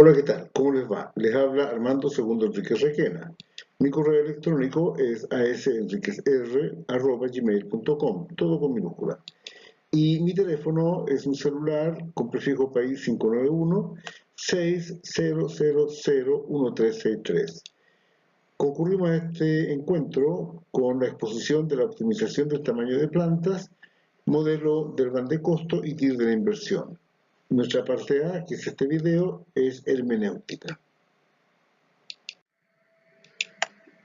Hola, ¿qué tal? ¿Cómo les va? Les habla Armando Segundo Enríquez Requena. Mi correo electrónico es asenriquezr@gmail.com, todo con minúscula. Y mi teléfono es un celular con prefijo país 591-60001363. Concurrimos a este encuentro con la exposición de la optimización del tamaño de plantas, modelo del Van de costo y TIR de la inversión. Nuestra parte A, que es este video, es hermenéutica.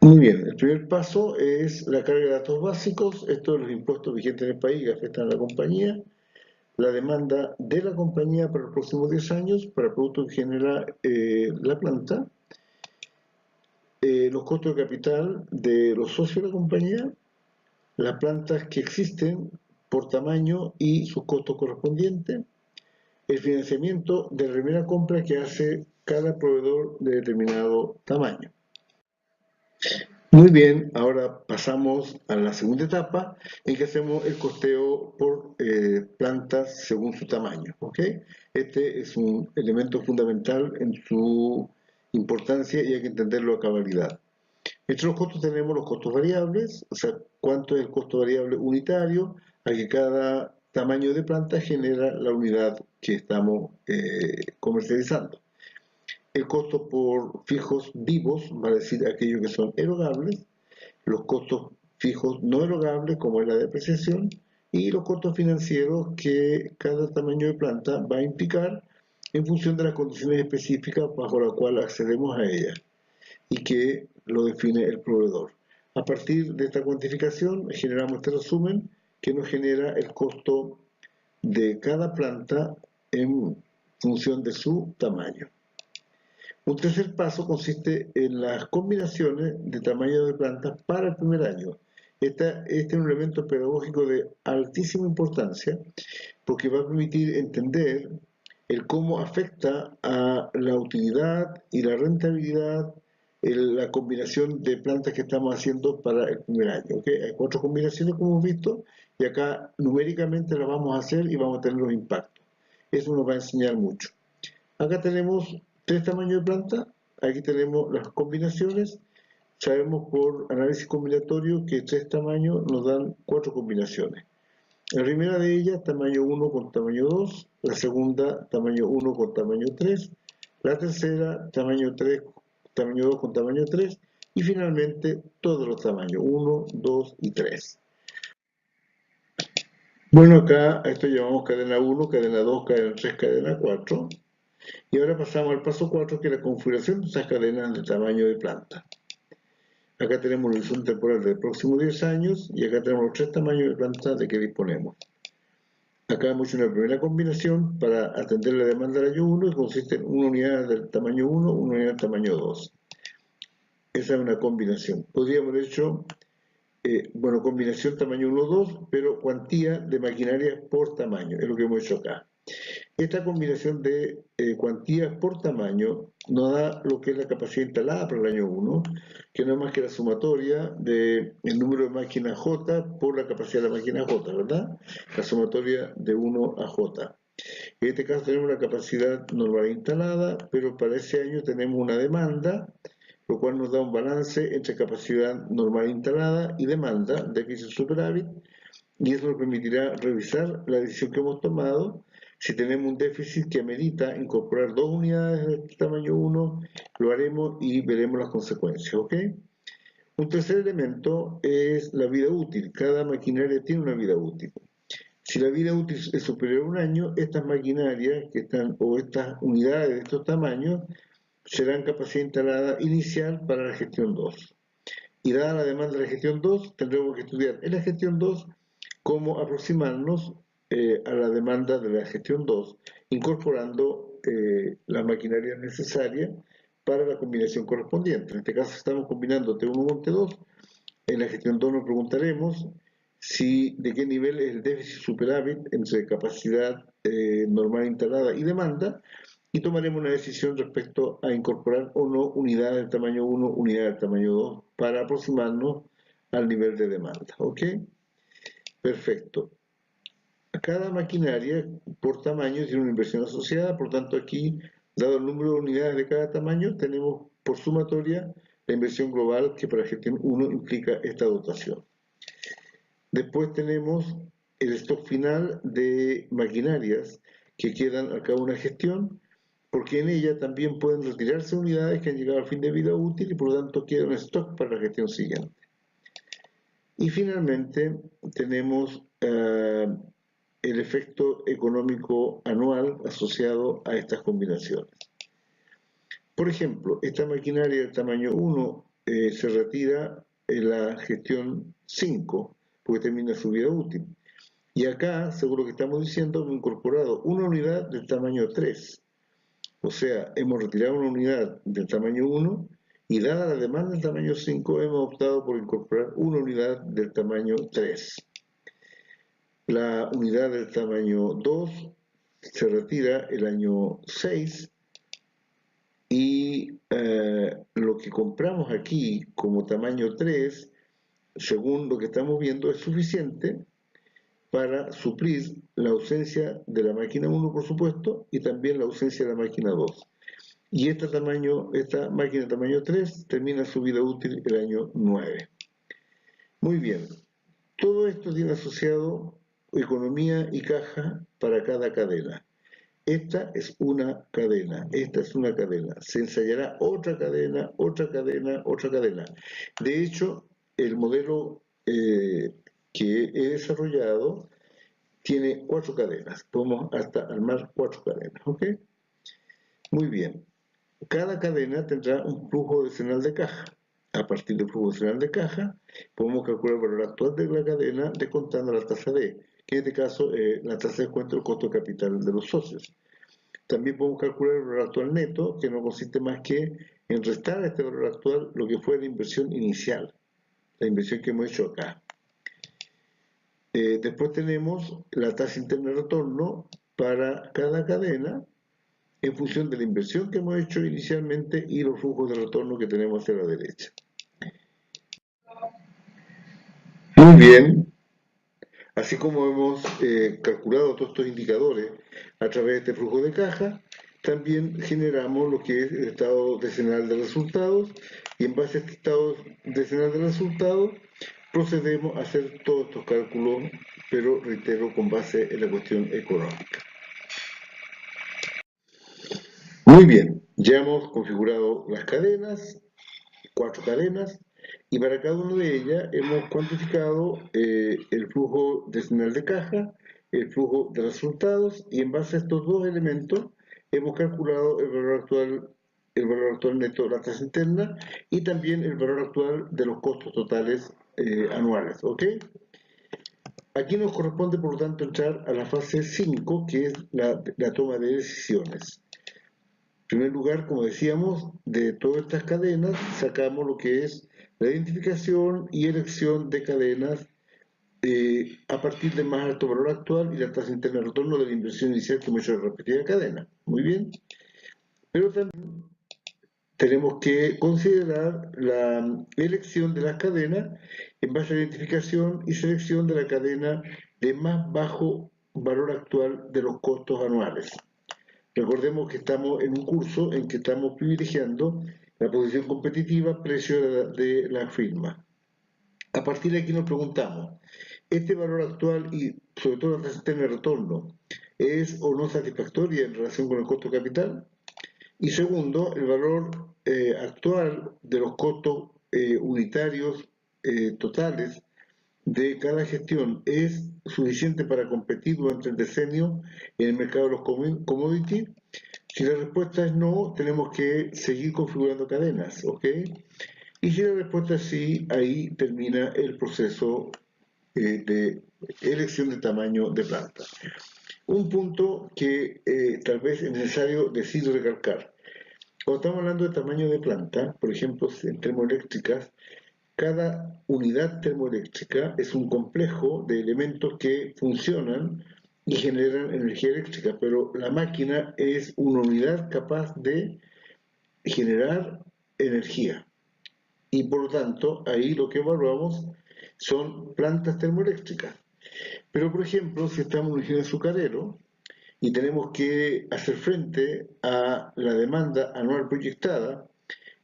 Muy bien, el primer paso es la carga de datos básicos, esto de los impuestos vigentes en el país que afectan a la compañía, la demanda de la compañía para los próximos 10 años para el producto que genera la planta, los costos de capital de los socios de la compañía, las plantas que existen por tamaño y sus costos correspondientes, el financiamiento de la primera compra que hace cada proveedor de determinado tamaño. Muy bien, ahora pasamos a la segunda etapa en que hacemos el costeo por plantas según su tamaño, ¿ok? Este es un elemento fundamental en su importancia y hay que entenderlo a cabalidad. Entre los costos tenemos los costos variables, o sea, cuánto es el costo variable unitario a que cada tamaño de planta genera la unidad que estamos comercializando. El costo por fijos vivos, va a decir aquellos que son erogables, los costos fijos no erogables, como es la depreciación, y los costos financieros que cada tamaño de planta va a implicar en función de las condiciones específicas bajo las cuales accedemos a ellas y que lo define el proveedor. A partir de esta cuantificación generamos este resumen que nos genera el costo de cada planta en función de su tamaño. Un tercer paso consiste en las combinaciones de tamaño de plantas para el primer año. Este es un elemento pedagógico de altísima importancia porque va a permitir entender el cómo afecta a la utilidad y la rentabilidad la combinación de plantas que estamos haciendo para el primer año. ¿Okay? Hay 4 combinaciones como hemos visto y acá numéricamente las vamos a hacer y vamos a tener los impactos. Eso nos va a enseñar mucho. Acá tenemos 3 tamaños de planta, aquí tenemos las combinaciones, sabemos por análisis combinatorio que 3 tamaños nos dan 4 combinaciones. La primera de ellas, tamaño 1 con tamaño 2, la segunda, tamaño 1 con tamaño 3, la tercera, tamaño 3, tamaño 2 con tamaño 3, y finalmente todos los tamaños, 1, 2 y 3. Bueno, acá a esto llamamos cadena 1, cadena 2, cadena 3, cadena 4. Y ahora pasamos al paso 4, que es la configuración de esas cadenas de tamaño de planta. Acá tenemos el horizonte temporal del próximo 10 años y acá tenemos los 3 tamaños de planta de que disponemos. Acá hemos hecho una primera combinación para atender la demanda del año 1 que consiste en una unidad del tamaño 1, una unidad del tamaño 2. Esa es una combinación. Podríamos haber hecho, combinación tamaño 1-2, pero cuantía de maquinaria por tamaño, es lo que hemos hecho acá. Esta combinación de cuantías por tamaño nos da lo que es la capacidad instalada para el año 1, que no es más que la sumatoria del número de máquinas J por la capacidad de la máquina J, ¿verdad? La sumatoria de 1 a J. En este caso tenemos una capacidad normal instalada, pero para ese año tenemos una demanda, lo cual nos da un balance entre capacidad normal instalada y demanda, déficit superávit, y eso nos permitirá revisar la decisión que hemos tomado. Si tenemos un déficit que amerita incorporar 2 unidades de tamaño 1, lo haremos y veremos las consecuencias, ¿ok? Un tercer elemento es la vida útil. Cada maquinaria tiene una vida útil. Si la vida útil es superior a un año, estas maquinarias que están, o estas unidades de estos tamaños serán capacidad instalada inicial para la gestión 2. Y dada la demanda de la gestión 2, tendremos que estudiar en la gestión 2 cómo aproximarnos a la demanda de la gestión 2, incorporando las maquinarias necesarias para la combinación correspondiente. En este caso estamos combinando T1 con T2. En la gestión 2 nos preguntaremos de qué nivel es el déficit superávit entre capacidad normal instalada y demanda, y tomaremos una decisión respecto a incorporar o no unidades del tamaño 1, unidades del tamaño 2, para aproximarnos al nivel de demanda. ¿Ok? Perfecto. Cada maquinaria por tamaño tiene una inversión asociada, por tanto aquí Dado el número de unidades de cada tamaño, tenemos por sumatoria la inversión global que para gestión 1 implica esta dotación. Después tenemos el stock final de maquinarias que quedan a cabo de una gestión, porque en ella también pueden retirarse unidades que han llegado al fin de vida útil y por lo tanto queda un stock para la gestión siguiente. Y finalmente tenemos el efecto económico anual asociado a estas combinaciones. Por ejemplo, esta maquinaria del tamaño 1 se retira en la gestión 5 porque termina su vida útil. Y acá, seguro que estamos diciendo, hemos incorporado una unidad del tamaño 3. O sea, hemos retirado una unidad del tamaño 1 y dada la demanda del tamaño 5 hemos optado por incorporar una unidad del tamaño 3. La unidad del tamaño 2 se retira el año 6 y lo que compramos aquí como tamaño 3, según lo que estamos viendo, es suficiente para suplir la ausencia de la máquina 1, por supuesto, y también la ausencia de la máquina 2. Y esta máquina tamaño 3 termina su vida útil el año 9. Muy bien, todo esto tiene asociado economía y caja para cada cadena. Esta es una cadena, esta es una cadena. Se ensayará otra cadena, otra cadena, otra cadena. De hecho, el modelo que he desarrollado tiene 4 cadenas. Podemos hasta armar 4 cadenas, ¿ok? Muy bien. Cada cadena tendrá un flujo decenal de caja. A partir del flujo decenal de caja, podemos calcular el valor actual de la cadena descontando la tasa D, que en este caso la tasa de descuento del costo de capital de los socios. También podemos calcular el valor actual neto, que no consiste más que en restar a este valor actual lo que fue la inversión inicial, la inversión que hemos hecho acá. Después tenemos la tasa interna de retorno para cada cadena en función de la inversión que hemos hecho inicialmente y los flujos de retorno que tenemos hacia la derecha. Muy bien, así como hemos calculado todos estos indicadores a través de este flujo de caja, también generamos lo que es el estado decenal de resultados y en base a este estado decenal de resultados procedemos a hacer todos estos cálculos, pero reitero, con base en la cuestión económica. Muy bien, ya hemos configurado las cadenas, 4 cadenas, y para cada una de ellas hemos cuantificado el flujo decenal de caja, el flujo de resultados, y en base a estos dos elementos hemos calculado el valor actual neto de la tasa interna y también el valor actual de los costos totales anuales, ¿ok? Aquí nos corresponde, por lo tanto, entrar a la fase 5, que es la toma de decisiones. En primer lugar, como decíamos, de todas estas cadenas sacamos lo que es la identificación y elección de cadenas a partir del más alto valor actual y la tasa interna de retorno de la inversión inicial que hemos hecho en la respectiva cadena. Muy bien. Pero también tenemos que considerar la elección de las cadenas en base a la identificación y selección de la cadena de más bajo valor actual de los costos anuales. Recordemos que estamos en un curso en que estamos privilegiando la posición competitiva, precio de la firma. A partir de aquí nos preguntamos, ¿este valor actual y sobre todo la tasa interna de retorno es o no satisfactoria en relación con el costo de capital? Y segundo, el valor actual de los costos unitarios totales de cada gestión es suficiente para competir durante el decenio en el mercado de los commodities. Si la respuesta es no, tenemos que seguir configurando cadenas, ¿ok? Y si la respuesta es sí, ahí termina el proceso de elección de tamaño de planta. Un punto que tal vez es necesario decir y recalcar. Cuando estamos hablando de tamaño de planta, por ejemplo, en termoeléctricas, cada unidad termoeléctrica es un complejo de elementos que funcionan y generan energía eléctrica, pero la máquina es una unidad capaz de generar energía. Y por lo tanto, ahí lo que evaluamos son plantas termoeléctricas. Pero, por ejemplo, si estamos en un ingeniero azucarero, y tenemos que hacer frente a la demanda anual proyectada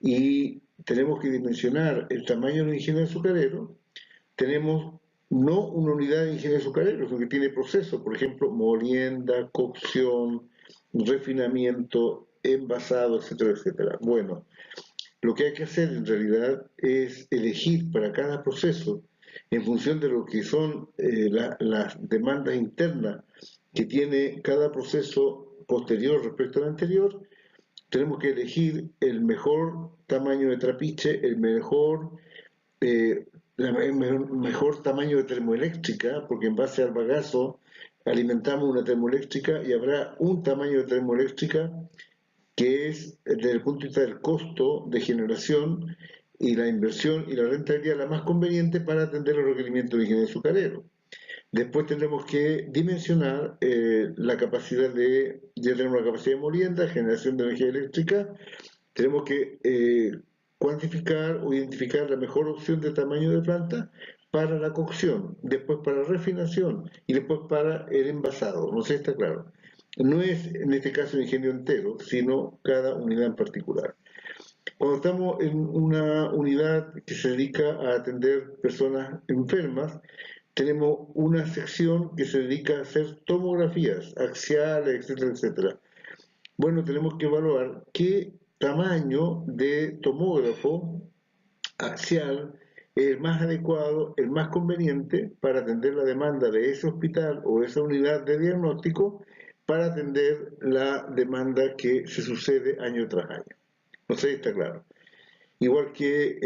y tenemos que dimensionar el tamaño del ingeniero azucarero. Tenemos no una unidad de ingeniería azucarero, sino que tiene procesos, por ejemplo, molienda, cocción, refinamiento, envasado, etcétera, etcétera. Bueno, lo que hay que hacer en realidad es elegir para cada proceso, en función de lo que son las demandas internas que tiene cada proceso posterior respecto al anterior, tenemos que elegir el mejor tamaño de trapiche, el mejor mejor tamaño de termoeléctrica, porque en base al bagazo alimentamos una termoeléctrica y habrá un tamaño de termoeléctrica que es, desde el punto de vista del costo de generación y la inversión y la rentabilidad, la más conveniente para atender los requerimientos del ingeniero azucarero. Después tendremos que dimensionar la capacidad ya tenemos la capacidad de molienda, generación de energía eléctrica, tenemos que cuantificar o identificar la mejor opción de tamaño de planta para la cocción, después para la refinación y después para el envasado. No sé si está claro. No es en este caso el ingenio entero, sino cada unidad en particular. Cuando estamos en una unidad que se dedica a atender personas enfermas, tenemos una sección que se dedica a hacer tomografías axiales, etcétera, etcétera. Bueno, tenemos que evaluar qué tamaño de tomógrafo axial es el más adecuado, el más conveniente para atender la demanda de ese hospital o esa unidad de diagnóstico para atender la demanda que se sucede año tras año. No sé si está claro. Igual que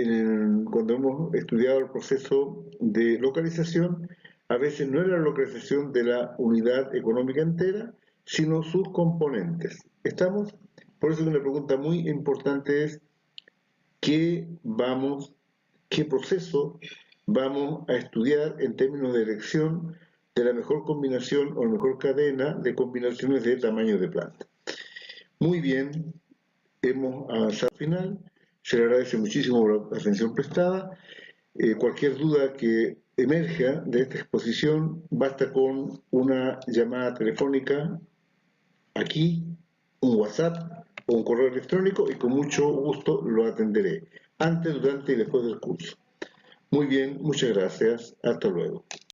cuando hemos estudiado el proceso de localización, a veces no es la localización de la unidad económica entera, sino sus componentes. ¿Estamos? Por eso una pregunta muy importante es qué proceso vamos a estudiar en términos de elección de la mejor combinación o la mejor cadena de combinaciones de tamaño de planta. Muy bien, hemos avanzado al final. Se le agradece muchísimo la atención prestada. Cualquier duda que emerja de esta exposición, basta con una llamada telefónica aquí, un WhatsApp o un correo electrónico y con mucho gusto lo atenderé, antes, durante y después del curso. Muy bien, muchas gracias. Hasta luego.